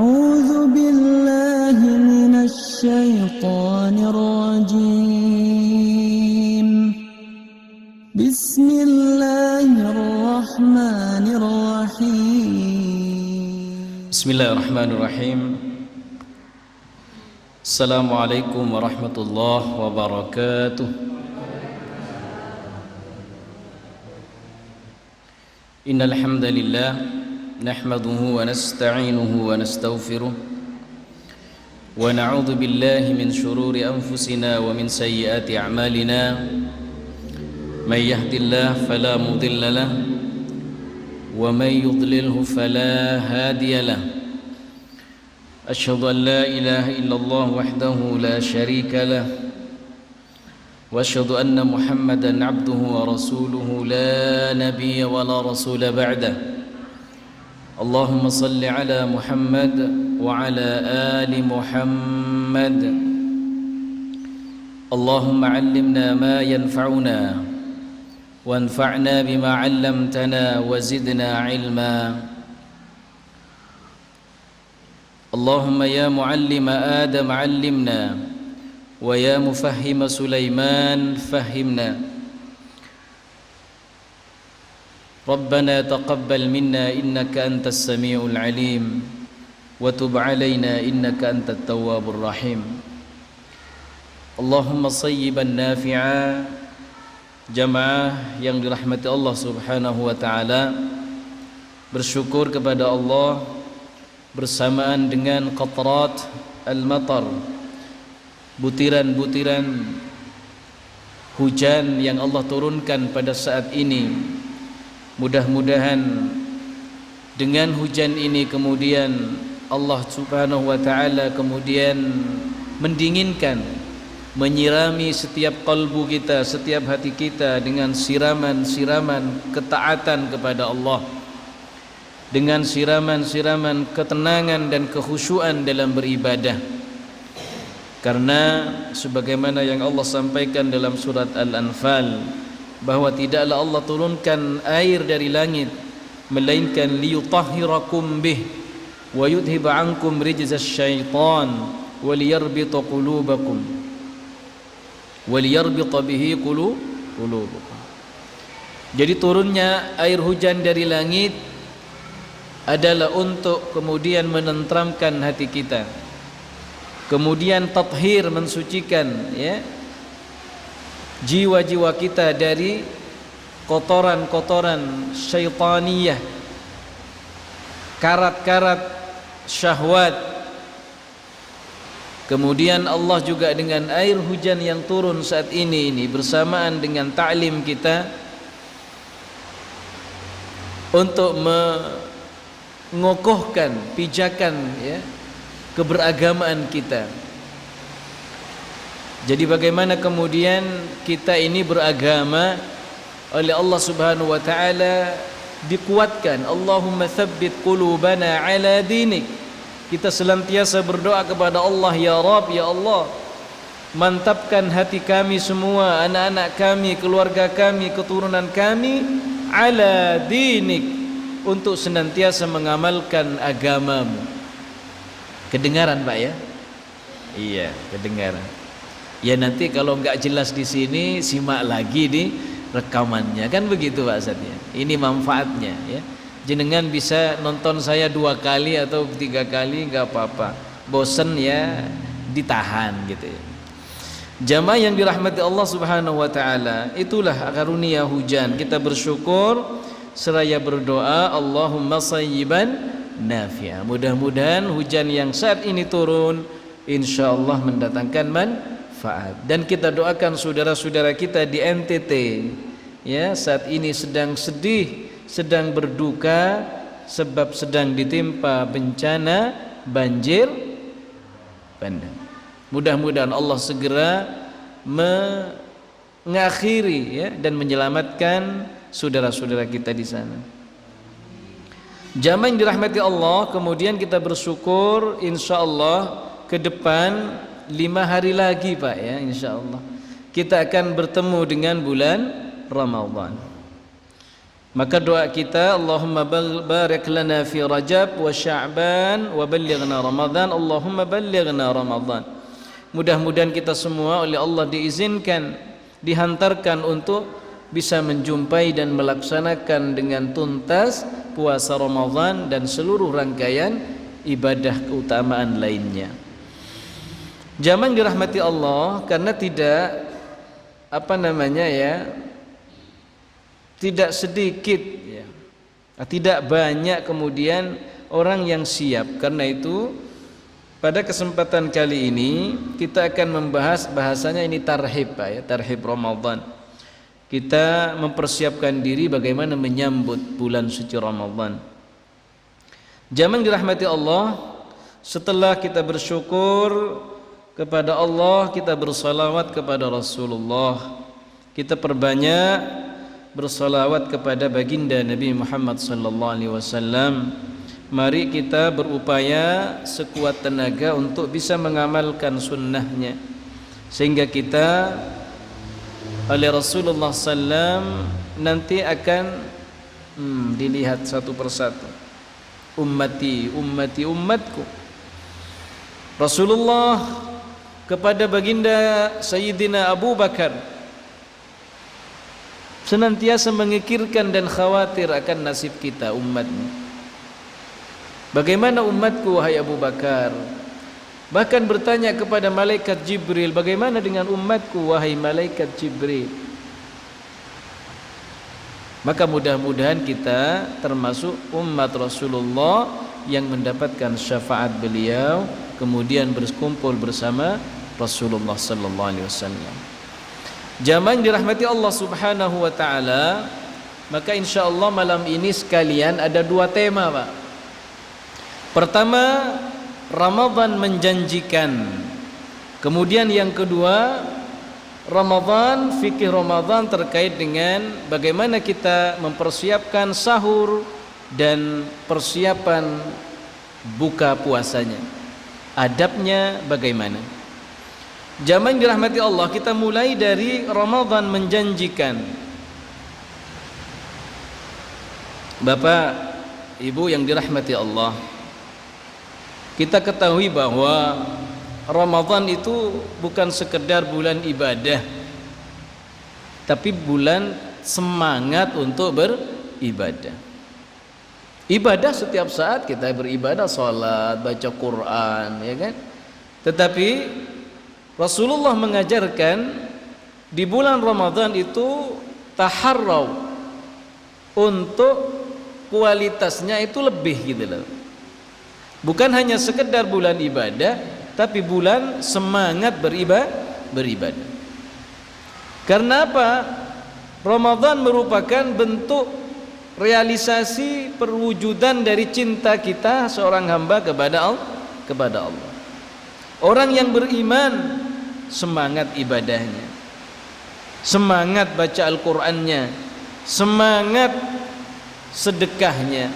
أعوذ بالله من الشيطان الرجيم بسم الله الرحمن الرحيم بسم الله الرحمن الرحيم السلام عليكم ورحمة الله وبركاته إن الحمد لله نحمده ونستعينه ونستغفره ونعوذ بالله من شرور أنفسنا ومن سيئات أعمالنا من يهد الله فلا مضل له ومن يضلله فلا هادي له أشهد أن لا إله إلا الله وحده لا شريك له وأشهد أن محمدا عبده ورسوله لا نبي ولا رسول بعده اللهم صل على محمد وعلى آل محمد اللهم علمنا ما ينفعنا وانفعنا بما علمتنا وزدنا علما اللهم يا معلم آدم علمنا ويا مفهم سليمان فهمنا ربنا تقبل منا إنك أنت السميع العليم وتب علينا إنك أنت التواب الرحيم اللهم صيبا نافعا jamaah yang dirahmati Allah Subhanahu wa taala, bersyukur kepada Allah bersamaan dengan qatrat al-matar, butiran-butiran hujan yang Allah turunkan pada saat ini. Mudah-mudahan dengan hujan ini kemudian Allah Subhanahu wa taala kemudian mendinginkan, menyirami setiap kalbu kita, setiap hati kita dengan siraman-siraman ketaatan kepada Allah, dengan siraman-siraman ketenangan dan kekhusyuan dalam beribadah. Karena sebagaimana yang Allah sampaikan dalam surat Al-Anfal, bahwa tidaklah Allah turunkan air dari langit melainkan liyutahhirakum bih wa yudhhiba ankum rijzasy syaitan wa liyarbita qulubakum waliyarbita bihi qulubukum. Jadi turunnya air hujan dari langit adalah untuk kemudian menenteramkan hati kita, kemudian tathhir, mensucikan ya jiwa-jiwa kita dari kotoran-kotoran syaitaniyah, karat-karat syahwat. Kemudian Allah juga dengan air hujan yang turun saat ini bersamaan dengan ta'lim kita untuk mengokohkan pijakan ya keberagamaan kita. Jadi bagaimana kemudian kita ini beragama oleh Allah Subhanahu wa taala dikuatkan. Allahumma tsabbit qulubana ala dinik. Kita senantiasa berdoa kepada Allah, ya Rabb, ya Allah, mantapkan hati kami semua, anak-anak kami, keluarga kami, keturunan kami ala dinik, untuk senantiasa mengamalkan agamamu. Kedengaran Pak ya? Iya, kedengaran. Ya nanti kalau nggak jelas di sini simak lagi di rekamannya, kan begitu Pak Ustaz ya. Ini manfaatnya ya. Jenengan bisa nonton saya 2 kali atau 3 kali nggak apa-apa. Bosen ya ditahan gitu ya. Jamaah yang dirahmati Allah Subhanahu wa taala, itulah karunia hujan. Kita bersyukur seraya berdoa, Allahumma sayyiban nafi'a. Mudah-mudahan hujan yang saat ini turun insyaallah mendatangkan manfaat. Dan kita doakan saudara-saudara kita di NTT ya, saat ini sedang sedih, sedang berduka sebab sedang ditimpa bencana banjir bandang. Mudah-mudahan Allah segera mengakhiri ya dan menyelamatkan saudara-saudara kita di sana. Jamaah yang dirahmati Allah, kemudian kita bersyukur insyaallah ke depan 5 hari lagi Pak ya, insyaallah kita akan bertemu dengan bulan Ramadan. Maka doa kita, Allahumma barik lana fi Rajab wa Sya'ban wa ballighna Ramadan, Allahumma ballighna Ramadan. Mudah-mudahan kita semua oleh Allah diizinkan, dihantarkan untuk bisa menjumpai dan melaksanakan dengan tuntas puasa Ramadan dan seluruh rangkaian ibadah keutamaan lainnya. Jamaah dirahmati Allah, karena tidak tidak sedikit ya, tidak banyak kemudian orang yang siap. Karena itu pada kesempatan kali ini kita akan membahas, bahasanya ini tarhib ya, tarhib Ramadan. Kita mempersiapkan diri bagaimana menyambut bulan suci Ramadan. Jamaah dirahmati Allah, setelah kita bersyukur kepada Allah, kita bersalawat kepada Rasulullah, kita perbanyak bersalawat kepada baginda Nabi Muhammad sallallahu alaihi wasallam. Mari kita berupaya sekuat tenaga untuk bisa mengamalkan sunnahnya, sehingga kita oleh Rasulullah sallam nanti akan dilihat satu persatu. Ummati, ummati, ummatku. Rasulullah kepada baginda Sayyidina Abu Bakar senantiasa mengikirkan dan khawatir akan nasib kita umatnya. Bagaimana umatku wahai Abu Bakar? Bahkan bertanya kepada malaikat Jibril, bagaimana dengan umatku wahai malaikat Jibril? Maka mudah-mudahan kita termasuk umat Rasulullah yang mendapatkan syafaat beliau, kemudian berkumpul bersama Rasulullah sallallahu alaihi wasallam. Jamaah yang dirahmati Allah Subhanahu wa taala, maka insyaallah malam ini sekalian ada dua tema, Pak. Pertama, Ramadan menjanjikan. Kemudian yang kedua, Ramadan, fikih Ramadan terkait dengan bagaimana kita mempersiapkan sahur dan persiapan buka puasanya. Adabnya bagaimana? Jamaah yang dirahmati Allah, kita mulai dari Ramadan menjanjikan. Bapak, Ibu yang dirahmati Allah, kita ketahui bahwa Ramadan itu bukan sekedar bulan ibadah, tapi bulan semangat untuk beribadah. Ibadah setiap saat kita beribadah, sholat, baca Quran, ya kan? Tetapi Rasulullah mengajarkan di bulan Ramadan itu taharraw, untuk kualitasnya itu lebih gitu loh. Bukan hanya sekedar bulan ibadah, tapi bulan semangat beribadah. Karena apa? Ramadan merupakan bentuk realisasi perwujudan dari cinta kita seorang hamba kepada Allah. Orang yang beriman semangat ibadahnya, semangat baca Al-Qur'annya, semangat sedekahnya,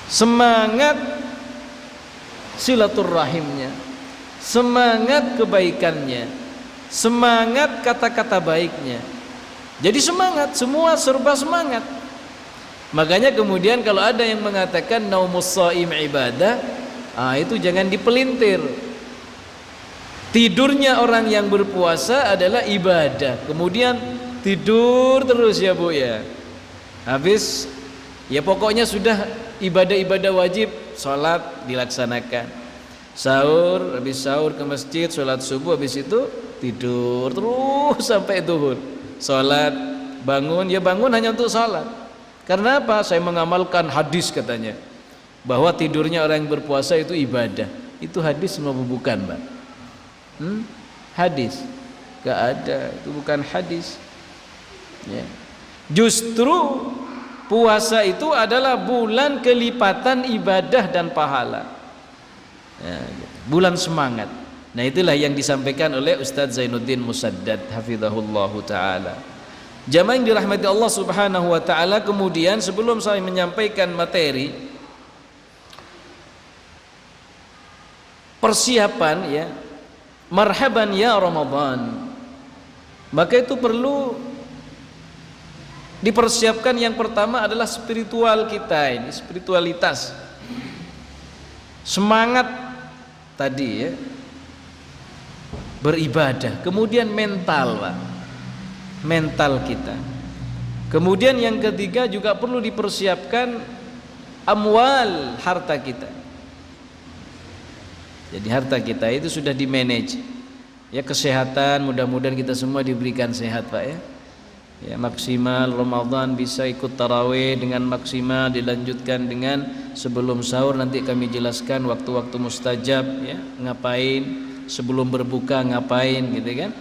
semangat silaturahimnya, semangat kebaikannya, semangat kata-kata baiknya. Jadi semangat, semua serba semangat. Makanya kemudian kalau ada yang mengatakan naumus shaim ibadah, itu jangan dipelintir. Tidurnya orang yang berpuasa adalah ibadah. Kemudian tidur terus ya Bu ya. Habis ya pokoknya sudah ibadah-ibadah wajib, sholat dilaksanakan, sahur, habis sahur ke masjid, sholat subuh, habis itu tidur terus sampai zuhur. Sholat, bangun, ya bangun hanya untuk sholat. Karena apa? Saya mengamalkan hadis katanya, bahwa tidurnya orang yang berpuasa itu ibadah. Itu hadis maupun bukan, Mbak? Hadis? Gak ada, itu bukan hadis ya. Justru puasa itu adalah bulan kelipatan ibadah dan pahala ya, bulan semangat. Nah itulah yang disampaikan oleh Ustadz Zainuddin Musaddad hafizahullahu ta'ala. Jamaah yang dirahmati Allah Subhanahu wa ta'ala, kemudian sebelum saya menyampaikan materi persiapan ya, marhaban ya Ramadan, maka itu perlu Dipersiapkan yang pertama adalah spiritual kita ini, spiritualitas. Semangat tadi ya, beribadah. Kemudian mental, Pak. Mental kita. Kemudian yang ketiga juga perlu dipersiapkan amwal, harta kita. Jadi harta kita itu sudah di-manage. Ya, kesehatan, mudah-mudahan kita semua diberikan sehat, Pak ya. Ya, maksimal Ramadan bisa ikut tarawih dengan maksimal, dilanjutkan dengan sebelum sahur, nanti kami jelaskan waktu-waktu mustajab ya, ngapain, sebelum berbuka ngapain gitu kan.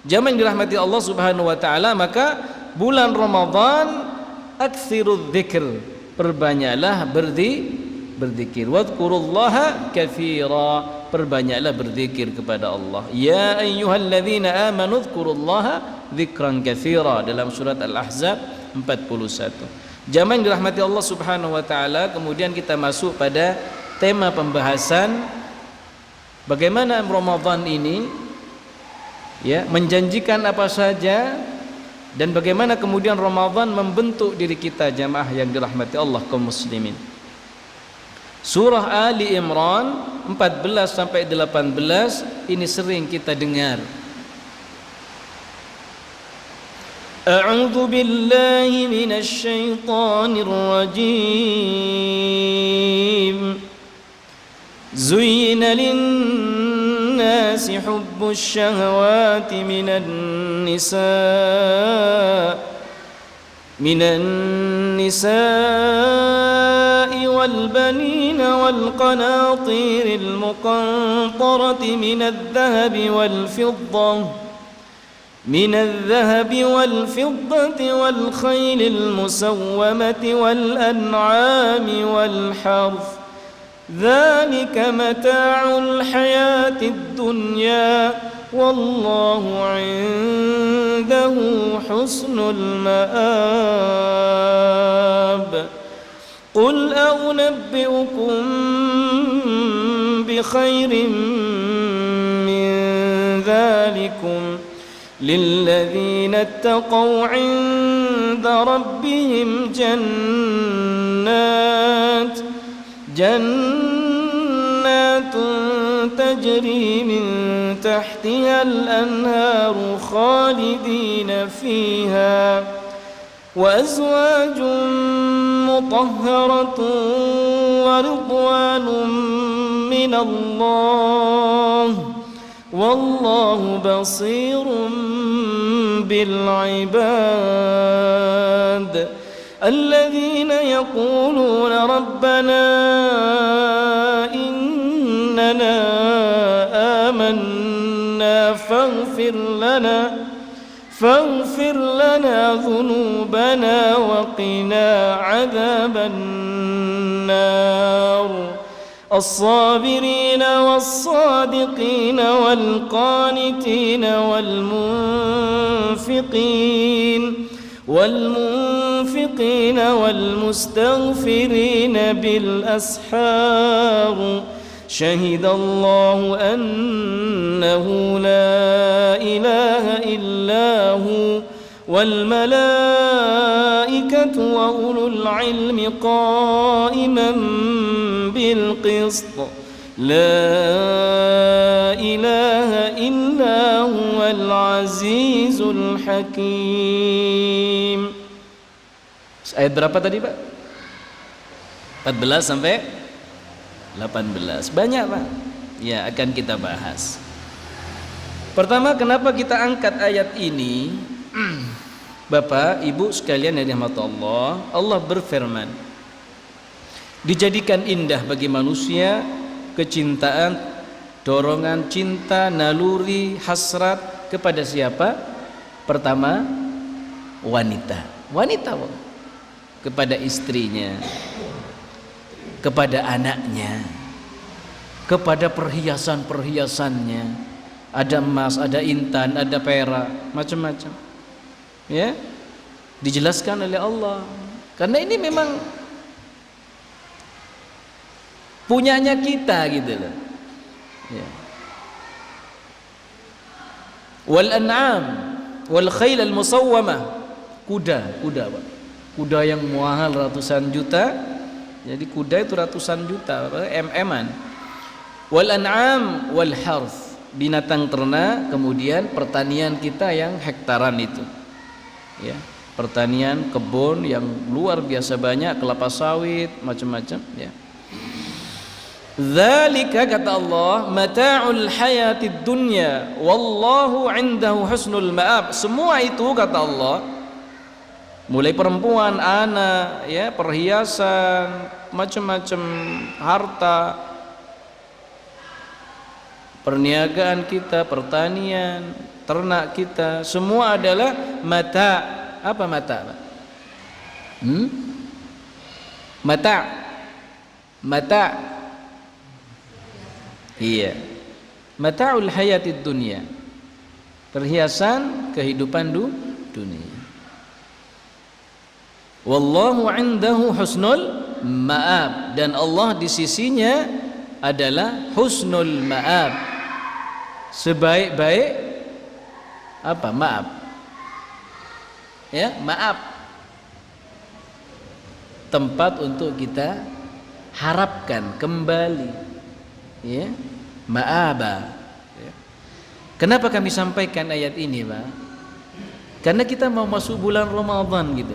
Jamaah yang dirahmati Allah Subhanahu wa taala, maka bulan Ramadan aktsirudz dzikr, perbanyaklah berzikir. Wadhkurullaha katsira, perbanyaklah berzikir kepada Allah. Ya ayyuhalladzina amanu dzkurullaha dzikran katsira, dalam surat Al-Ahzab 41. Jamaah yang dirahmati Allah Subhanahu wa taala, kemudian kita masuk pada tema pembahasan bagaimana Ramadan ini ya menjanjikan apa saja dan bagaimana kemudian Ramadan membentuk diri kita, jamaah yang dirahmati Allah kaum muslimin. Surah Ali Imran 14 sampai 18 ini sering kita dengar. A'udzu billahi minasy syaithanir rajim. Zuyyina lin-nasi hubbus syahawati minan nisa'i wal banina wal qanatiril muqantarati minadh-dhahabi wal fiddah من الذهب والفضة والخيل المسومة والأنعام والحرث ذلك متاع الحياة الدنيا والله عنده حسن المآب قل أنبئكم بخير من ذلكم للذين اتقوا عند ربهم جنات تجري من تحتها الأنهار خالدين فيها وأزواج مطهرة ورضوان من الله والله بصير بالعباد الذين يقولون ربنا إننا آمنا فاغفر لنا ذنوبنا وقنا عذاب النار الصابرين والصادقين والقانتين والمنفقين والمستغفرين بالأسحار شهد الله أنه لا إله إلا هو والملائكة وأولو العلم قائما بالقسط لا إله إلا هو العزيز الحكيم. Ayat berapa tadi Pak? 14 sampai 18. Banyak Pak. Ya, akan kita bahas. Pertama, kenapa kita angkat ayat ini? Bapak, Ibu sekalian yang dirahmati Allah, Allah berfirman, dijadikan indah bagi manusia kecintaan, dorongan cinta, naluri, hasrat kepada siapa? Pertama, wanita. Wanita, Pak. Kepada istrinya, kepada anaknya, kepada perhiasan-perhiasannya. Ada emas, ada intan, ada perak, macam-macam. Ya, dijelaskan oleh Allah. Karena ini memang punyanya kita gitu loh. Ya. Wal an'am wal khayl al musawwamah, kuda Pak. Kuda yang mahal ratusan juta. Jadi kuda itu ratusan juta, MM-an. Wal an'am wal harth, binatang ternak, kemudian pertanian kita yang hektaran itu. Ya, pertanian kebun yang luar biasa banyak, kelapa sawit, macam-macam, ya. Dzalika kata Allah, mata'ul hayatid dunya wallahu 'indahu husnul ma'ab. Semua itu kata Allah, mulai perempuan, anak, ya, perhiasan, macam-macam harta, perniagaan kita, pertanian, ternak kita, semua adalah mata. Apa mata? Mata. Iya. Mata'ul hayatid dunya. Perhiasan kehidupan dunia. Wallahu 'indahu husnul ma'ab, dan Allah di sisinya adalah husnul ma'ab, sebaik-baik apa? Maaf. Ya, maaf. Tempat untuk kita harapkan kembali. Ya, ma'aba. Ya. Kenapa kami sampaikan ayat ini, Pak? Karena kita mau masuk bulan Ramadan gitu.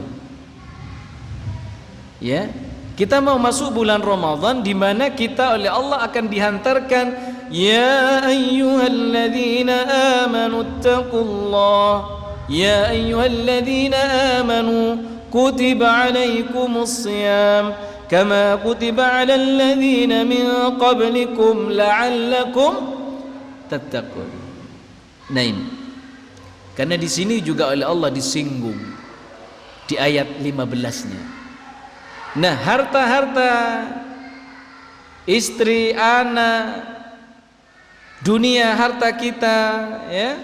Ya, kita mau masuk bulan Ramadan di mana kita oleh Allah akan dihantarkan, ya ayyuhalladzina amanu taqullah, ya ayyuhalladzina amanu kutiba alaikumus shiyam kama kutiba alal ladzina min qablikum la'allakum tattaqun. Nah ini, karena di sini juga oleh Allah disinggung di ayat 15-nya. Nah, harta-harta, istri, anak, dunia, harta kita, ya,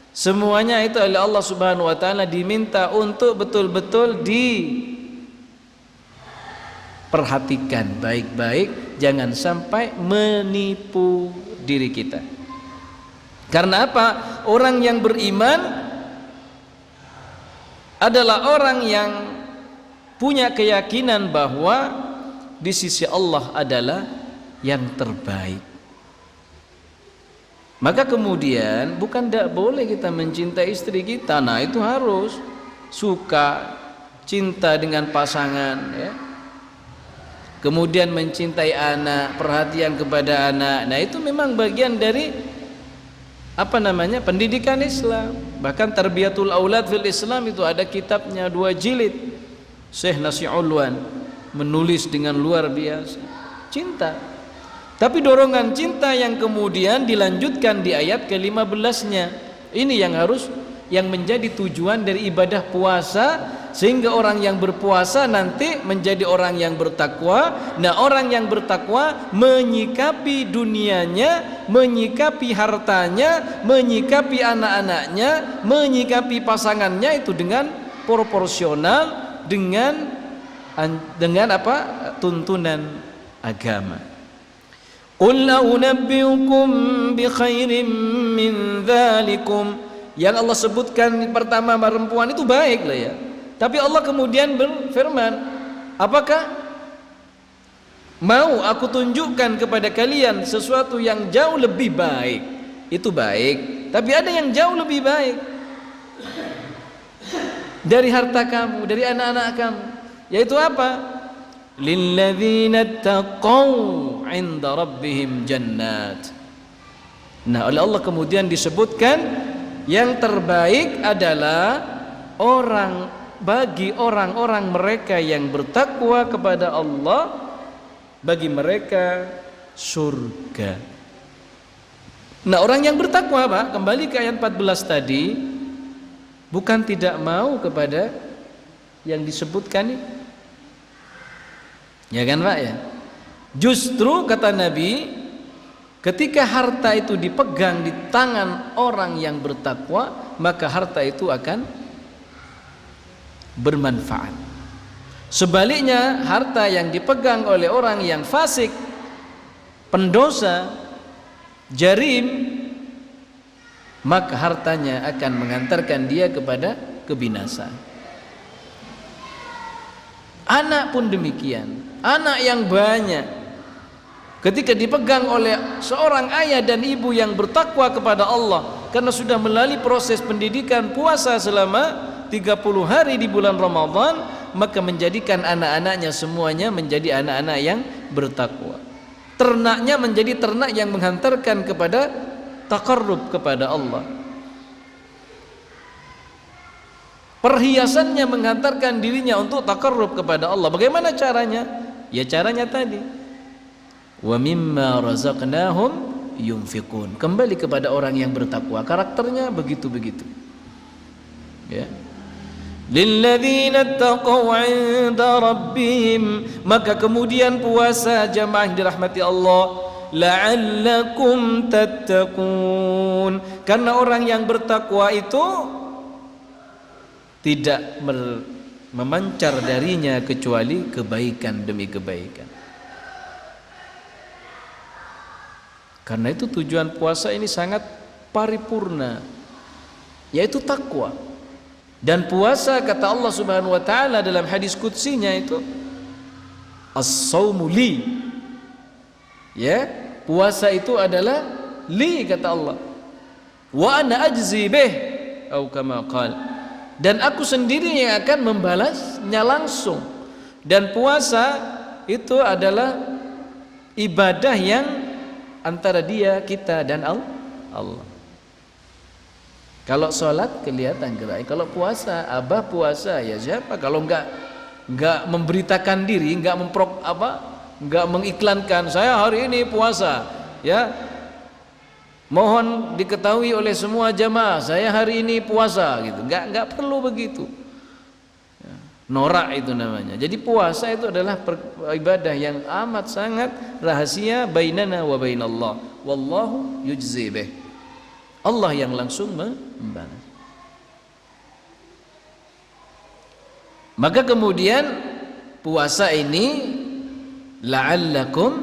semuanya itu oleh Allah Subhanahu wa taala diminta untuk betul-betul diperhatikan baik-baik, jangan sampai menipu diri kita. Karena apa? Orang yang beriman adalah orang yang punya keyakinan bahwa di sisi Allah adalah yang terbaik. Maka kemudian bukan tidak boleh kita mencintai istri kita. Nah, itu harus suka, cinta dengan pasangan, ya. Kemudian mencintai anak, perhatian kepada anak. Nah, itu memang bagian dari pendidikan Islam. Bahkan Tarbiyatul Aulad fil Islam itu ada kitabnya 2 jilid. Syekh Nasi Ulwan menulis dengan luar biasa. Cinta. Tapi dorongan cinta yang kemudian dilanjutkan di ayat ke-15-nya. Ini yang menjadi tujuan dari ibadah puasa, sehingga orang yang berpuasa nanti menjadi orang yang bertakwa. Nah, orang yang bertakwa menyikapi dunianya, menyikapi hartanya, menyikapi anak-anaknya, menyikapi pasangannya itu dengan proporsional dengan tuntunan agama. Qul unabbiukum bi khairim min dzalikum. Yang Allah sebutkan pertama perempuan itu baik lah ya. Tapi Allah kemudian berfirman, apakah mau aku tunjukkan kepada kalian sesuatu yang jauh lebih baik? Itu baik, tapi ada yang jauh lebih baik dari harta kamu, dari anak-anak kamu, yaitu apa? Lilladzina taqaw 'inda rabbihim jannat. Nah, oleh Allah kemudian disebutkan yang terbaik adalah bagi orang-orang mereka yang bertakwa kepada Allah, bagi mereka surga. Nah, orang yang bertakwa, Pak, kembali ke ayat 14 tadi, bukan tidak mau kepada yang disebutkan ini. Ya kan, Pak, ya? Justru kata Nabi, ketika harta itu dipegang di tangan orang yang bertakwa, maka harta itu akan bermanfaat. Sebaliknya, harta yang dipegang oleh orang yang fasik, pendosa, jarim, maka hartanya akan mengantarkan dia kepada kebinasaan. Anak pun demikian, anak yang banyak ketika dipegang oleh seorang ayah dan ibu yang bertakwa kepada Allah karena sudah melalui proses pendidikan puasa selama 30 hari di bulan Ramadan, maka menjadikan anak-anaknya semuanya menjadi anak-anak yang bertakwa. Ternaknya menjadi ternak yang menghantarkan kepada taqarrub kepada Allah. Perhiasannya menghantarkan dirinya untuk taqarrub kepada Allah. Bagaimana caranya? Ya caranya tadi. Wa mimma razaqnahum yunfiqun. Kembali kepada orang yang bertakwa. Karakternya begitu-begitu. Ya. Lilladzina taqaw 'inda rabbihim. Maka kemudian puasa jamaah yang dirahmati Allah, la'allakum tattaqun. Karena orang yang bertakwa itu tidak memancar darinya kecuali kebaikan demi kebaikan. Karena itu tujuan puasa ini sangat paripurna, yaitu takwa. Dan puasa, kata Allah Subhanahu wa taala dalam hadis qudsinya itu, as-shaumu li. Ya, puasa itu adalah li, kata Allah. Wa ana ajzi bih, atau kama qala. Dan aku sendiri yang akan membalasnya langsung. Dan puasa itu adalah ibadah yang antara dia, kita dan Allah. Kalau sholat kelihatan gerak. Kalau puasa, abah puasa ya siapa? Kalau enggak memberitakan diri, enggak mengiklankan saya hari ini puasa, ya. Mohon diketahui oleh semua jamaah saya hari ini puasa gitu. Enggak perlu begitu. Norak itu namanya. Jadi puasa itu adalah ibadah yang amat sangat rahasia bainana wa bainallah. Wallahu yujzi bih. Allah yang langsung membalas. Maka kemudian puasa ini la'allakum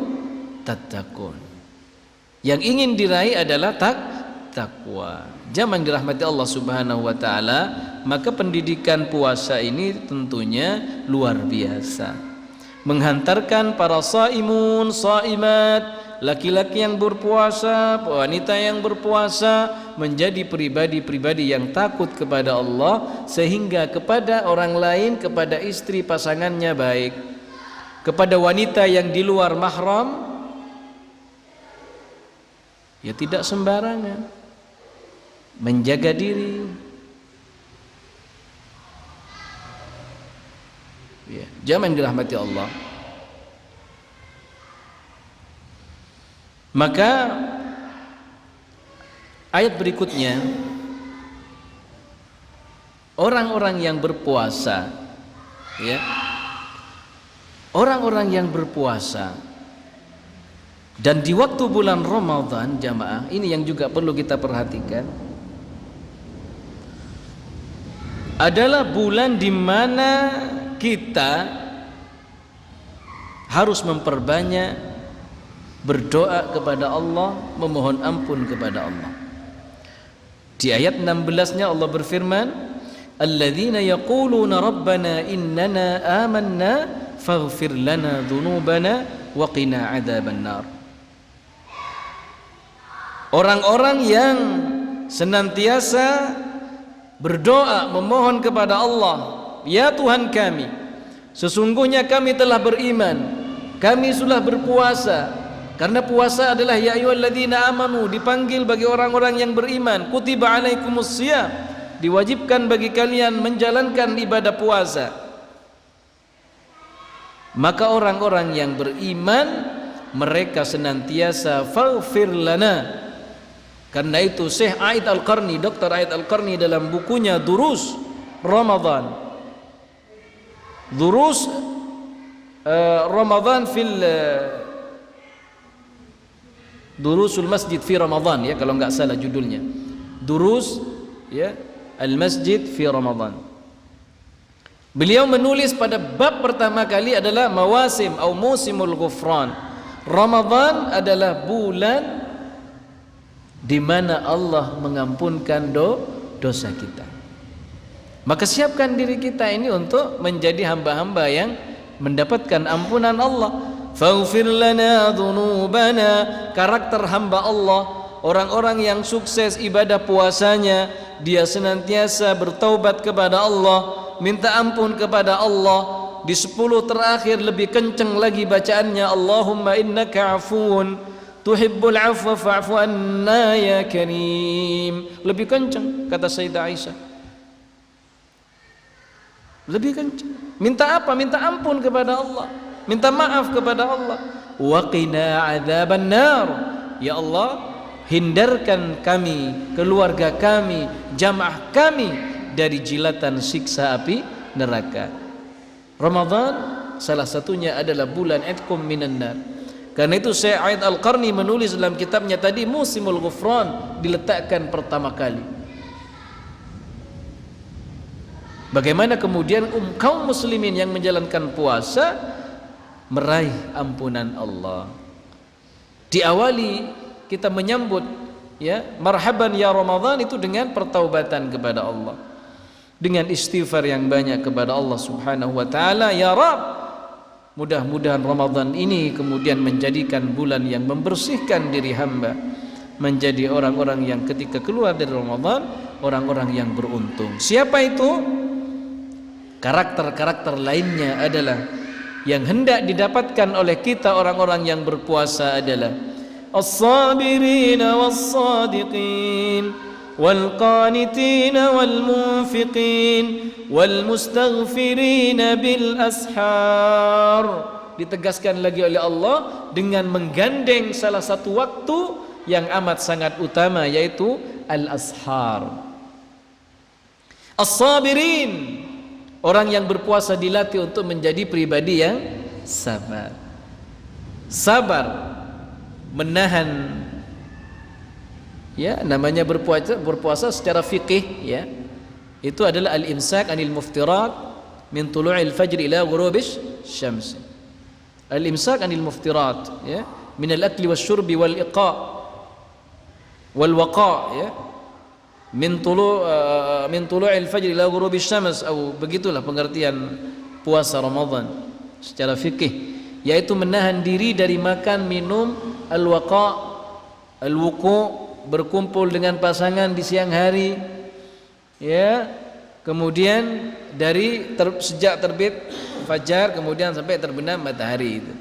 tattaqun. Yang ingin diraih adalah takwa. Jamaah dirahmati Allah Subhanahu wa taala, maka pendidikan puasa ini tentunya luar biasa. Menghantarkan para shaimun, shaimat, laki-laki yang berpuasa, wanita yang berpuasa menjadi pribadi-pribadi yang takut kepada Allah, sehingga kepada orang lain, kepada istri pasangannya baik, kepada wanita yang di luar mahram ya tidak sembarangan, menjaga diri. Ya, jangan dirahmati Allah. Maka ayat berikutnya, orang-orang yang berpuasa, ya, orang-orang yang berpuasa dan di waktu bulan Ramadan, jamaah, ini yang juga perlu kita perhatikan, adalah bulan di mana kita harus memperbanyak berdoa kepada Allah, memohon ampun kepada Allah. Di ayat 16-nya Allah berfirman, alladzina yaquluna rabbana innana amanna faghfir lana dhunubana wa qina adzabannar. Orang-orang yang senantiasa berdoa memohon kepada Allah, ya Tuhan kami, sesungguhnya kami telah beriman, kami sudah berpuasa. Karena puasa adalah ya ayyuhalladzina amanu, dipanggil bagi orang-orang yang beriman. Kutiba alaikumusiyam, diwajibkan bagi kalian menjalankan ibadah puasa. Maka orang-orang yang beriman mereka senantiasa faghfir lana. Karena itu Syekh A'id Al-Qarni, Dr. A'id Al-Qarni dalam bukunya Durus Ramadan, Durus Ramadan fil Durusul Masjid fi Ramadan, ya kalau enggak salah judulnya. Durus, ya, Al-Masjid fi Ramadan. Beliau menulis pada bab pertama kali adalah mawasim atau musimul ghufran. Ramadan adalah bulan di mana Allah mengampunkan dosa kita. Maka siapkan diri kita ini untuk menjadi hamba-hamba yang mendapatkan ampunan Allah. Faghfir lana dzunubana, karakter hamba Allah, orang-orang yang sukses ibadah puasanya, dia senantiasa bertaubat kepada Allah, minta ampun kepada Allah. Di 10 terakhir lebih kencang lagi bacaannya, Allahumma innaka afuun tuhibbul afwa fa'fu anna ya karim. Lebih kencang kata Sayyidah Aisyah. Lebih kencang. Minta apa? Minta ampun kepada Allah, minta maaf kepada Allah. Wa qina adzaban nar, ya Allah, hindarkan kami, keluarga kami, jamaah kami dari jilatan siksa api neraka. Ramadan salah satunya adalah bulan itqum minan nar. Karena itu Syekh Aid Al-Qarni menulis dalam kitabnya tadi, Musimul Ghufran diletakkan pertama kali. Bagaimana kemudian kaum muslimin yang menjalankan puasa meraih ampunan Allah. Diawali kita menyambut ya marhaban ya Ramadan itu dengan pertaubatan kepada Allah, dengan istighfar yang banyak kepada Allah Subhanahu wa taala. Ya Rabb, mudah-mudahan Ramadan ini kemudian menjadikan bulan yang membersihkan diri hamba, menjadi orang-orang yang ketika keluar dari Ramadan orang-orang yang beruntung. Siapa itu? Karakter-karakter lainnya adalah yang hendak didapatkan oleh kita orang-orang yang berpuasa adalah as-sabirin was-sadiqin wal-qanitin wal-munfiqin wal-mustaghfirin bil ashar. Ditegaskan lagi oleh Allah dengan menggandeng salah satu waktu yang amat sangat utama, yaitu al-ashar. As-sabirin, orang yang berpuasa dilatih untuk menjadi pribadi yang sabar. Sabar menahan, ya namanya berpuasa secara fikih ya, itu adalah al-imsak anil muftirat min tulu'il fajr ila ghurubish syams. Al-imsak anil muftirat ya, min al-akli wasyurbi wal iqa wal waqa ya, min tulu'il fajr ila ghurubish syams, atau begitulah pengertian puasa Ramadan secara fikih, yaitu menahan diri dari makan, minum, al-waqa, al-wuqu, berkumpul dengan pasangan di siang hari ya, kemudian dari sejak terbit fajar kemudian sampai terbenam matahari itu.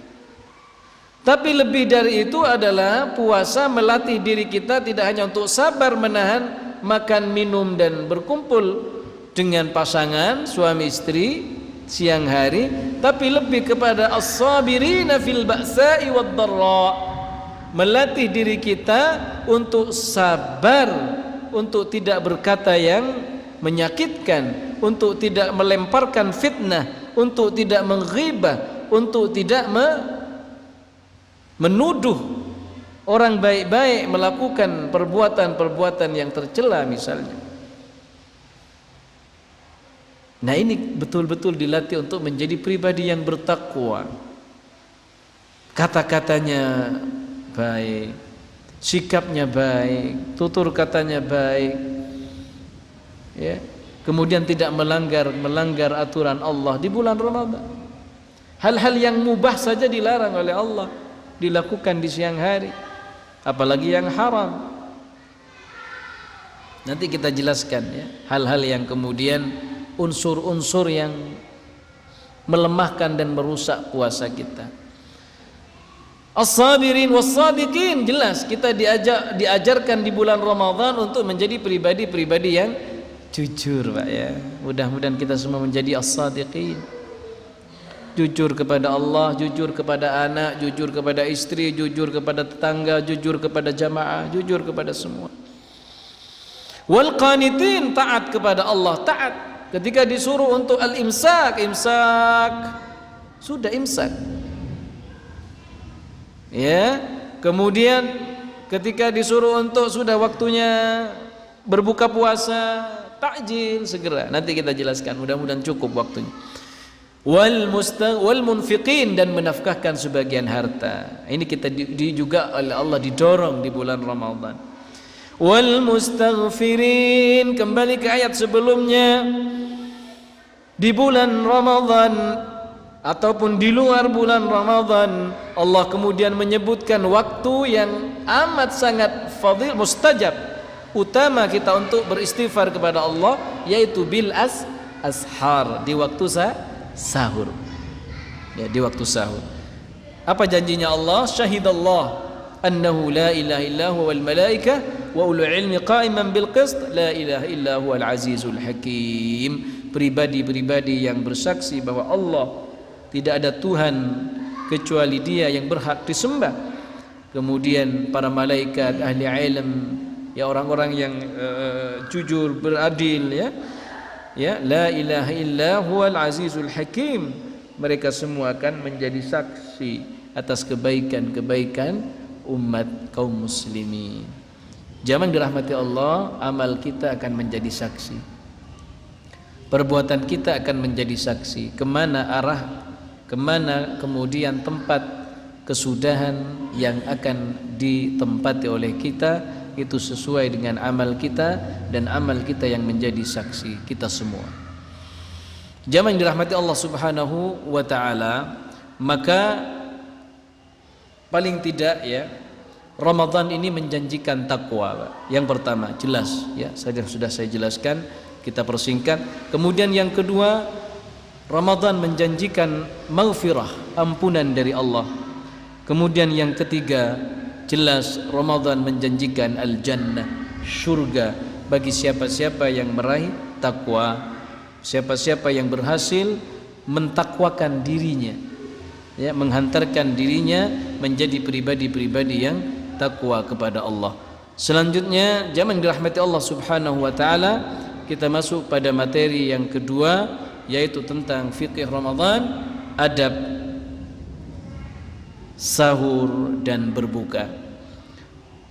Tapi lebih dari itu adalah puasa melatih diri kita tidak hanya untuk sabar menahan makan, minum dan berkumpul dengan pasangan suami istri siang hari, tapi lebih kepada as-sabirina fil ba'sa'i wad dharra, melatih diri kita untuk sabar, untuk tidak berkata yang menyakitkan, untuk tidak melemparkan fitnah, untuk tidak menghibah, untuk tidak menuduh orang baik-baik melakukan perbuatan-perbuatan yang tercela misalnya. Nah, ini betul-betul dilatih untuk menjadi pribadi yang bertakwa. Kata-katanya baik, sikapnya baik, tutur katanya baik, ya. Kemudian tidak melanggar aturan Allah di bulan Ramadan. Hal-hal yang mubah saja dilarang oleh Allah dilakukan di siang hari, apalagi yang haram. Nanti kita jelaskan ya, hal-hal yang kemudian unsur-unsur yang melemahkan dan merusak puasa kita. As-sabirin was-sadiqin, jelas kita diajarkan di bulan Ramadan untuk menjadi pribadi-pribadi yang jujur, Pak ya. Mudah-mudahan kita semua menjadi as-sadiqin. Jujur kepada Allah, jujur kepada anak, jujur kepada istri, jujur kepada tetangga, jujur kepada jamaah, jujur kepada semua. Wal qanitin, taat kepada Allah, taat. Ketika disuruh untuk al-imsak, sudah imsak. Ya, kemudian ketika disuruh untuk sudah waktunya berbuka puasa, takjil segera. Nanti kita jelaskan, mudah-mudahan cukup waktunya. Wal munfiqin, dan menafkahkan sebagian harta. Ini kita juga oleh Allah didorong di bulan Ramadan. Wal mustaghfirin, kembali ke ayat sebelumnya. Di bulan Ramadan ataupun di luar bulan Ramadan, Allah kemudian menyebutkan waktu yang amat sangat fadil, mustajab, utama kita untuk beristighfar kepada Allah, yaitu bil ashar, di waktu sahur. Ya, di waktu sahur. Apa janjinya Allah? Syahidallah annahu la ilaha illa huwa wal malaikah wa ulul ilmi qa'iman bil qist la ilaha illa huwal azizul hakim. Pribadi-pribadi yang bersaksi bahwa Allah tidak ada Tuhan kecuali Dia yang berhak disembah. Kemudian para malaikat, ahli ilm, ya orang-orang yang jujur, beradil, ya la ilaha illa huwal azizul hakim. Mereka semua akan menjadi saksi atas kebaikan-kebaikan umat kaum muslimin. Jangan dirahmati Allah, amal kita akan menjadi saksi. Perbuatan kita akan menjadi saksi. Kemana arah, kemana kemudian tempat kesudahan yang akan ditempati oleh kita, itu sesuai dengan amal kita, dan amal kita yang menjadi saksi kita semua. Jamaah yang dirahmati Allah Subhanahu wa taala, maka paling tidak ya, Ramadan ini menjanjikan takwa. Yang pertama jelas ya, sudah saya jelaskan, kita persingkat. Kemudian yang kedua, Ramadan menjanjikan maghfirah, ampunan dari Allah. Kemudian yang ketiga, jelas Ramadan menjanjikan al-jannah, surga bagi siapa-siapa yang meraih takwa. Siapa-siapa yang berhasil mentakwakan dirinya, ya, menghantarkan dirinya menjadi pribadi-pribadi yang takwa kepada Allah. Selanjutnya, jangan dirahmati Allah Subhanahu wa taala, kita masuk pada materi yang kedua, yaitu tentang fikih Ramadan, adab sahur dan berbuka.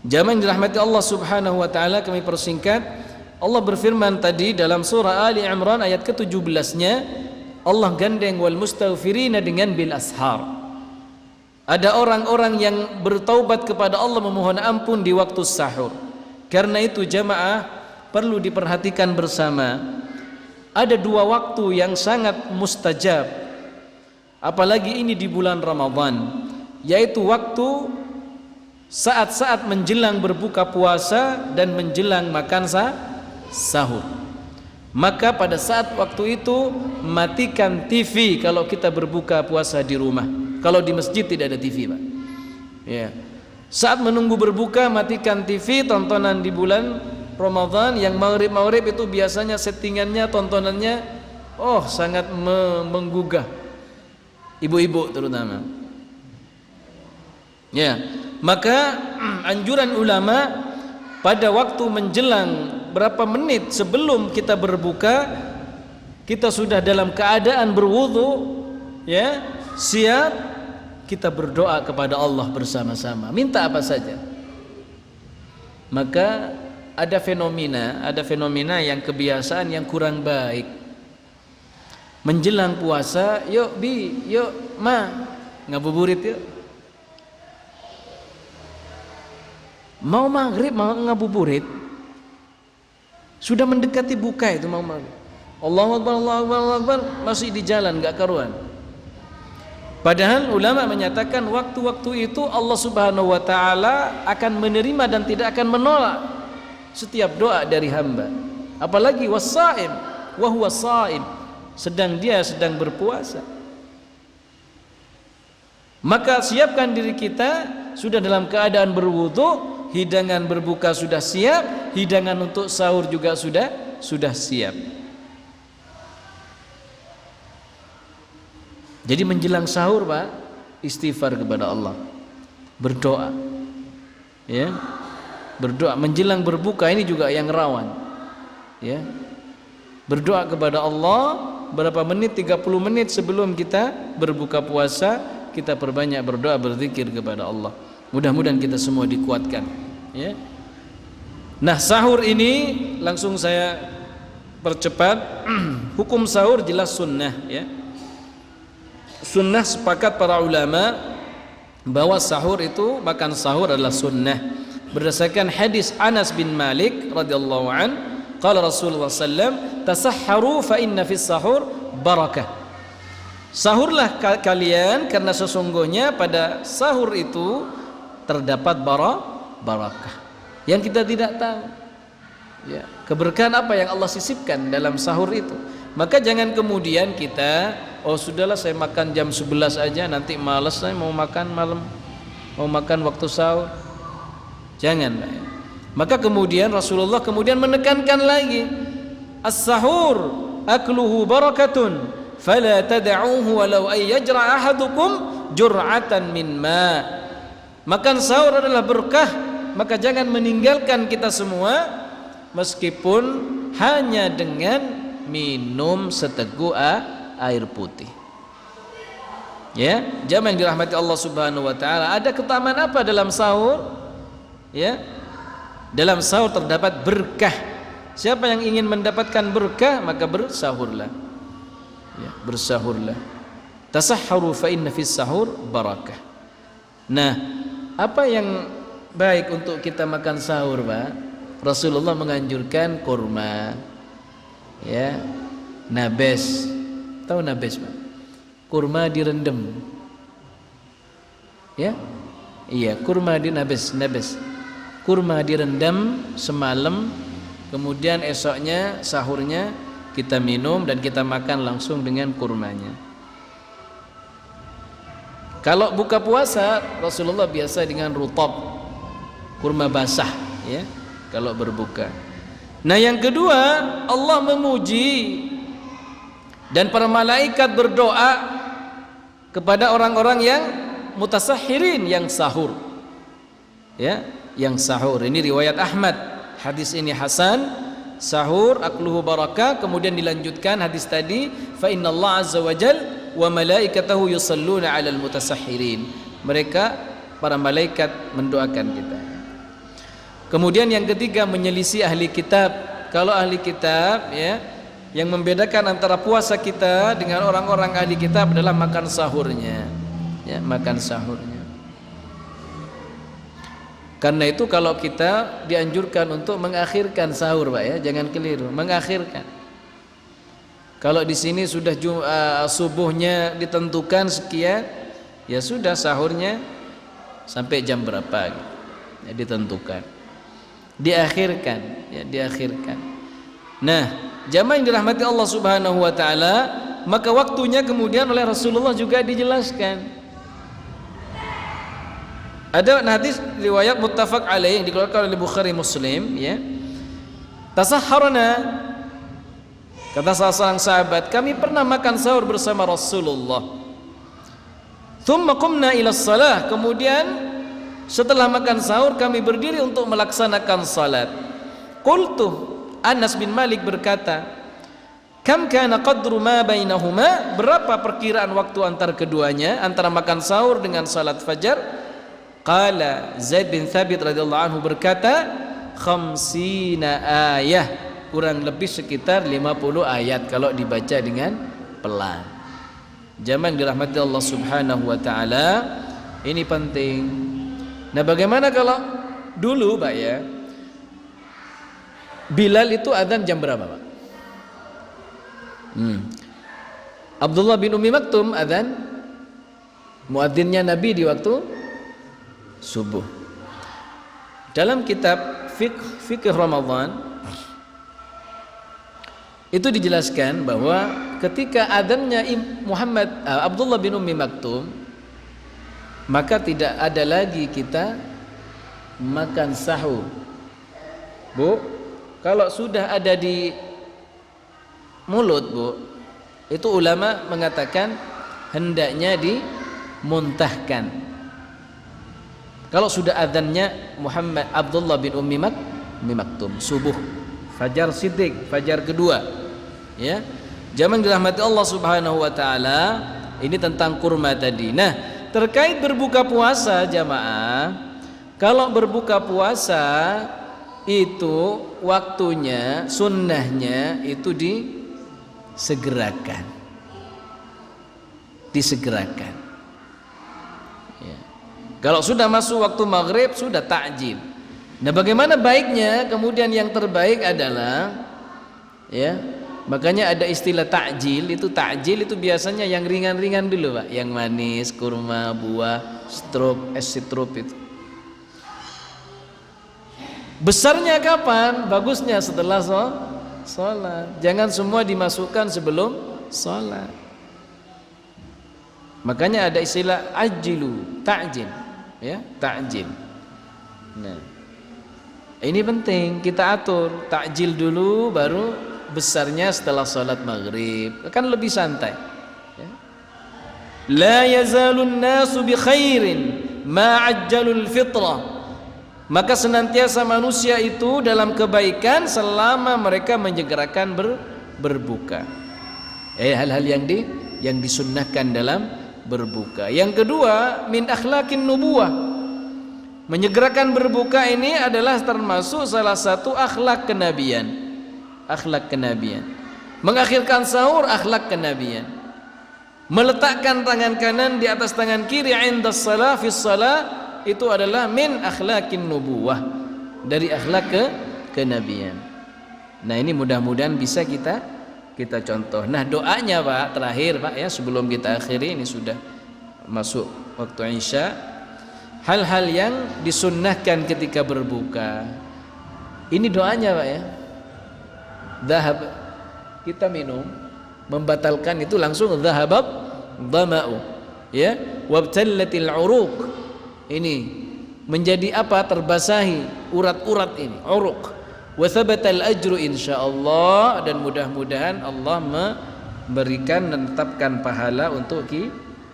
Jangan dirahmati Allah Subhanahu wa taala, kami persingkat. Allah berfirman tadi dalam surah Ali Imran ayat ke-17-nya, Allah gandeng wal mustaghfirina dengan bil ashar. Ada orang-orang yang bertaubat kepada Allah, memohon ampun di waktu sahur. Karena itu jamaah perlu diperhatikan bersama. Ada dua waktu yang sangat mustajab, apalagi ini di bulan Ramadan, yaitu waktu saat-saat menjelang berbuka puasa dan menjelang makan sahur. Maka pada saat waktu itu matikan TV kalau kita berbuka puasa di rumah. Kalau di masjid tidak ada TV, Pak. Ya. Saat menunggu berbuka, matikan TV, tontonan di bulan Ramadan yang maghrib itu biasanya settingannya, tontonannya sangat menggugah. Ibu-ibu terutama. Ya, maka anjuran ulama pada waktu menjelang berapa menit sebelum kita berbuka, kita sudah dalam keadaan berwudu, ya, siap, kita berdoa kepada Allah bersama-sama, minta apa saja. Maka ada fenomena yang kebiasaan yang kurang baik. Menjelang puasa, yuk ngabuburit yuk. Mau maghrib, mau ngabuburit, sudah mendekati buka itu mau maghrib. Allahu Akbar, Allahu Akbar, masih di jalan gak karuan. Padahal ulama menyatakan waktu-waktu itu Allah Subhanahu wa taala akan menerima dan tidak akan menolak setiap doa dari hamba. Apalagi was-shaim wa huwa shaim, sedang berpuasa. Maka siapkan diri kita sudah dalam keadaan berwudu, hidangan berbuka sudah siap, hidangan untuk sahur juga sudah siap. Jadi menjelang sahur, Pak, istighfar kepada Allah, berdoa, ya, berdoa. Menjelang berbuka ini juga yang rawan, ya, berdoa kepada Allah berapa menit, 30 menit sebelum kita berbuka puasa, kita perbanyak berdoa, berzikir kepada Allah. Mudah-mudahan kita semua dikuatkan, ya. Nah, sahur ini langsung saya percepat. Hukum sahur jelas sunnah, ya. Sunnah, sepakat para ulama bahwa sahur itu, makan sahur adalah sunnah. Berdasarkan hadis Anas bin Malik radhiyallahu an, qala Rasulullah sallallahu alaihi wasallam, tasahharu fa inna fis sahur barakah. Sahurlah kalian karena sesungguhnya pada sahur itu terdapat barakah yang kita tidak tahu. Ya, keberkahan apa yang Allah sisipkan dalam sahur itu. Maka jangan kemudian kita, oh sudahlah saya makan jam 11 aja, nanti malas saya mau makan malam, mau makan waktu sahur. Jangan. Maka kemudian Rasulullah kemudian menekankan lagi, as-sahur akluhu barakatun fala tad'uhu walau ay yajra ahadukum jur'atan min ma. Makan sahur adalah berkah, maka jangan meninggalkan kita semua meskipun hanya dengan minum seteguk air putih. Ya, jamaah yang dirahmati Allah Subhanahu wa taala, ada keutamaan apa dalam sahur? Ya. Dalam sahur terdapat berkah. Siapa yang ingin mendapatkan berkah, maka bersahurlah. Ya, bersahurlah. Tasahharu fa inna fis sahur barakah. Nah, apa yang baik untuk kita makan sahur, Pak? Rasulullah menganjurkan kurma. Ya, nabes. Tahu nabes, Pak? Kurma direndam. Ya? Iya, kurma di nabes. Kurma direndam semalam, kemudian esoknya sahurnya kita minum dan kita makan langsung dengan kurmanya. Kalau buka puasa, Rasulullah biasa dengan rutab, kurma basah, ya, kalau berbuka. Nah, yang kedua, Allah memuji dan para malaikat berdoa kepada orang-orang yang mutasahhirin, yang sahur. Ya, yang sahur. Ini riwayat Ahmad. Hadis ini hasan. Sahur akluhu barakah. Kemudian dilanjutkan hadis tadi, fa innallaha azza wajal wa malaikatahu yusalluna 'alal mutasahhirin. Mereka para malaikat mendoakan kita. Kemudian yang ketiga, menyelisih ahli kitab. Kalau ahli kitab, ya, yang membedakan antara puasa kita dengan orang-orang ahli kitab adalah makan sahurnya. Ya, makan sahurnya. Karena itu kalau kita dianjurkan untuk mengakhirkan sahur, Pak, ya, jangan keliru, mengakhirkan. Kalau di sini sudah subuhnya ditentukan sekian, ya sudah sahurnya sampai jam berapa, gitu. Ya, ditentukan. Diakhirkan, ya, diakhirkan. Nah, jamaah yang dirahmati Allah Subhanahu wa taala, maka waktunya kemudian oleh Rasulullah juga dijelaskan. Ada hadis riwayat muttafaq alaih yang dikeluarkan oleh Bukhari Muslim, ya. Tasahharna, kata salah seorang sahabat, kami pernah makan sahur bersama Rasulullah. Thumma qumna ila shalah, kemudian setelah makan sahur kami berdiri untuk melaksanakan salat. Qultu, Anas bin Malik berkata, kam kana qadru ma bainahuma, berapa perkiraan waktu antara keduanya, antara makan sahur dengan salat fajar? Qala Zaid bin Thabit radhiyallahu anhu berkata, khamsina ayah, kurang lebih sekitar 50 ayat kalau dibaca dengan pelan. Jamaah yang dirahmati Allah Subhanahu wa taala, ini penting. Nah, bagaimana kalau dulu, Pak, ya, Bilal itu adzan jam berapa, Pak? Abdullah bin Ummi Maktum adzan, muadzinnya Nabi di waktu subuh. Dalam kitab fikih Ramadan itu dijelaskan bahwa ketika adzannya Abdullah bin Ummi Maktum, maka tidak ada lagi kita makan sahur. Bu, kalau sudah ada di mulut, Bu, itu ulama mengatakan hendaknya dimuntahkan. Kalau sudah adzannya Abdullah bin Ummi Maktum subuh, fajar siddiq, fajar kedua, ya. Jamaah dirahmati Allah Subhanahu wa taala, ini tentang kurma tadi. Nah, terkait berbuka puasa, jamaah, kalau berbuka puasa itu waktunya, sunnahnya itu disegerakan. Ya. Kalau sudah masuk waktu maghrib, sudah takjil. Nah, bagaimana baiknya? Kemudian yang terbaik adalah, ya, Makanya ada istilah takjil itu biasanya yang ringan-ringan dulu Pak, yang manis, kurma, buah, es sirup itu. Besarnya kapan? Bagusnya setelah sholat. Jangan semua dimasukkan sebelum sholat. Makanya ada istilah ajilu, takjil, ya, takjil. Nah, ini penting kita atur, takjil dulu baru besarnya setelah sholat maghrib, kan lebih santai, ya. La yazalun nasu bi khairin ma ajjalul fitrah, maka senantiasa manusia itu dalam kebaikan selama mereka menyegerakan berbuka. Hal-hal yang disunnahkan dalam berbuka. Yang kedua, min akhlaqin nubuwah, menyegerakan berbuka ini adalah termasuk salah satu akhlak kenabian. Akhlak kenabian. Mengakhirkan sahur, akhlak kenabian. Meletakkan tangan kanan di atas tangan kiri inda shalah fi shalah, itu adalah min akhlaqin nubuwah, dari akhlak kenabian. Nah, ini mudah-mudahan bisa kita contoh. Nah, doanya Pak, terakhir Pak ya, sebelum kita akhiri, ini sudah masuk waktu Isya. Hal-hal yang disunnahkan ketika berbuka. Ini doanya Pak ya. Dhahab, kita minum membatalkan itu langsung dhahabat dhama'u, ya, wabtallatil uruq, ini menjadi apa, terbasahi urat-urat ini, uruq, wa thabatal ajru insyaallah, dan mudah-mudahan Allah memberikan dan menetapkan pahala untuk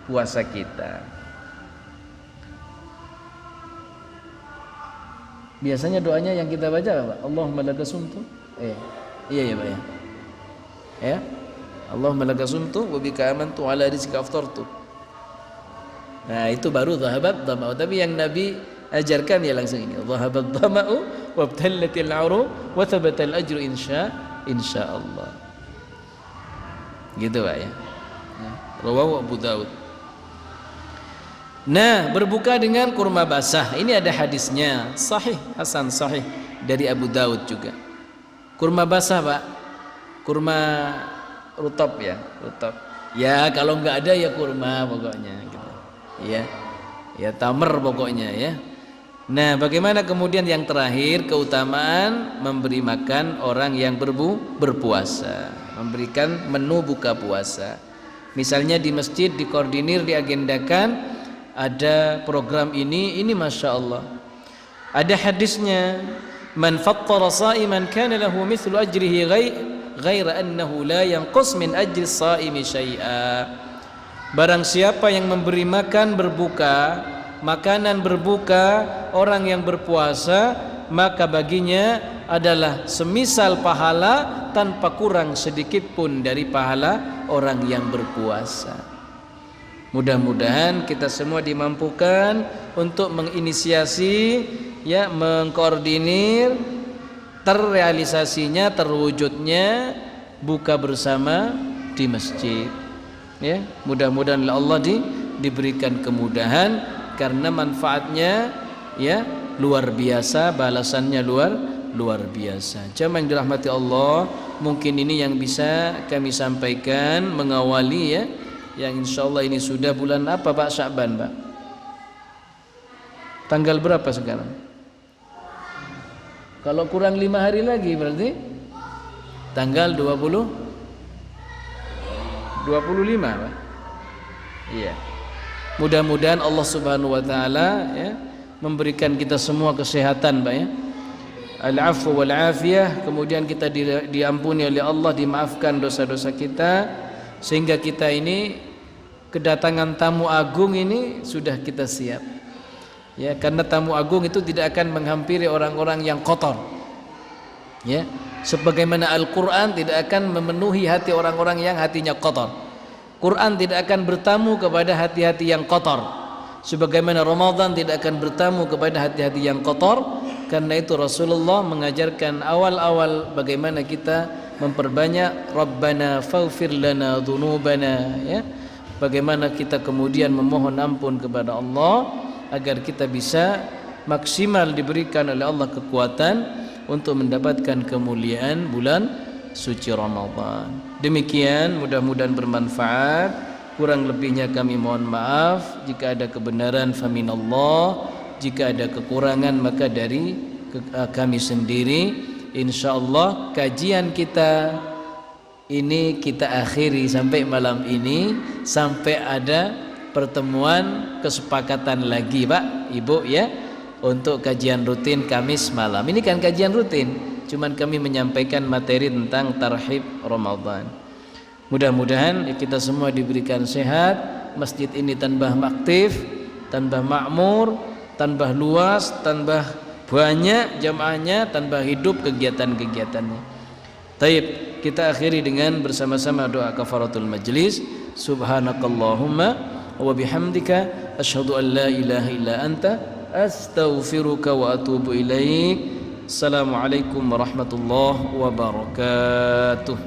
puasa kita. Biasanya doanya yang kita baca Pak, Allahumma laka sumtu, iya ya Pak ya. Ya. Allahumma laka sumtu wa bika amantu ala rizqika aftartu. Nah, itu baru dhahabat dhama'u. Tapi yang Nabi ajarkan ya langsung ini. Dhahabat dhama'u wa btallatil 'uruq wa thabatal ajru insyaallah. Gitu Pak ya. Rawahu Abu Daud. Nah, berbuka dengan kurma basah. Ini ada hadisnya, sahih, hasan sahih, dari Abu Daud juga. Kurma basah Pak, kurma rutop ya, rutop. Ya kalau nggak ada ya kurma pokoknya gitu. Ya tamer pokoknya ya. Nah, bagaimana kemudian yang terakhir, keutamaan memberi makan orang yang berpuasa, memberikan menu buka puasa. Misalnya di masjid dikoordinir, diagendakan ada program ini Masya Allah. Ada hadisnya, man fattara sa'iman kana lahu mithlu ajrihi ghaira annahu la yanqus min ajri as-sa'imi syai'a. Barang siapa yang memberi makan berbuka, makanan berbuka orang yang berpuasa, maka baginya adalah semisal pahala tanpa kurang sedikit pun dari pahala orang yang berpuasa. Mudah-mudahan kita semua dimampukan untuk menginisiasi, ya, mengkoordinir terrealisasinya, terwujudnya buka bersama di masjid. Ya, mudah-mudahan Allah diberikan kemudahan, karena manfaatnya ya luar biasa, balasannya luar biasa. Jamaah yang dirahmati Allah, mungkin ini yang bisa kami sampaikan mengawali ya, yang insyaallah ini sudah bulan apa Pak? Sya'ban Pak. Tanggal berapa sekarang? Kalau kurang 5 hari lagi berarti tanggal 25 Pak. Iya. Mudah-mudahan Allah Subhanahu wa taala ya memberikan kita semua kesehatan Pak ya. Al-'afwu wal 'afiyah, kemudian kita diampuni oleh Allah, dimaafkan dosa-dosa kita, sehingga kita ini kedatangan tamu agung ini sudah kita siap. Ya, karena tamu agung itu tidak akan menghampiri orang-orang yang kotor. Ya, sebagaimana Al-Qur'an tidak akan memenuhi hati orang-orang yang hatinya kotor. Quran tidak akan bertamu kepada hati-hati yang kotor. Sebagaimana Ramadan tidak akan bertamu kepada hati-hati yang kotor. Karena itu Rasulullah mengajarkan awal-awal bagaimana kita memperbanyak Rabbana faghfir lana dzunubana, ya. Bagaimana kita kemudian memohon ampun kepada Allah agar kita bisa maksimal diberikan oleh Allah kekuatan untuk mendapatkan kemuliaan bulan suci Ramadan. Demikian, mudah-mudahan bermanfaat. Kurang lebihnya kami mohon maaf. Jika ada kebenaran faminallah, jika ada kekurangan maka dari kami sendiri. Insyaallah kajian kita ini kita akhiri sampai malam ini, sampai ada pertemuan kesepakatan lagi Pak Ibu ya, untuk kajian rutin Kamis malam. Ini kan kajian rutin, cuman kami menyampaikan materi tentang tarhib Ramadan. Mudah-mudahan kita semua diberikan sehat, masjid ini tambah aktif, tambah makmur, tambah luas, tambah banyak jamaahnya, tambah hidup kegiatan-kegiatannya. Taib, kita akhiri dengan bersama-sama doa kafaratul majlis. Subhanakallahumma wa bihamdika asyhadu an la ilaha illa anta astaghfiruka wa atubu ilaik. Assalamualaikum warahmatullahi wabarakatuh.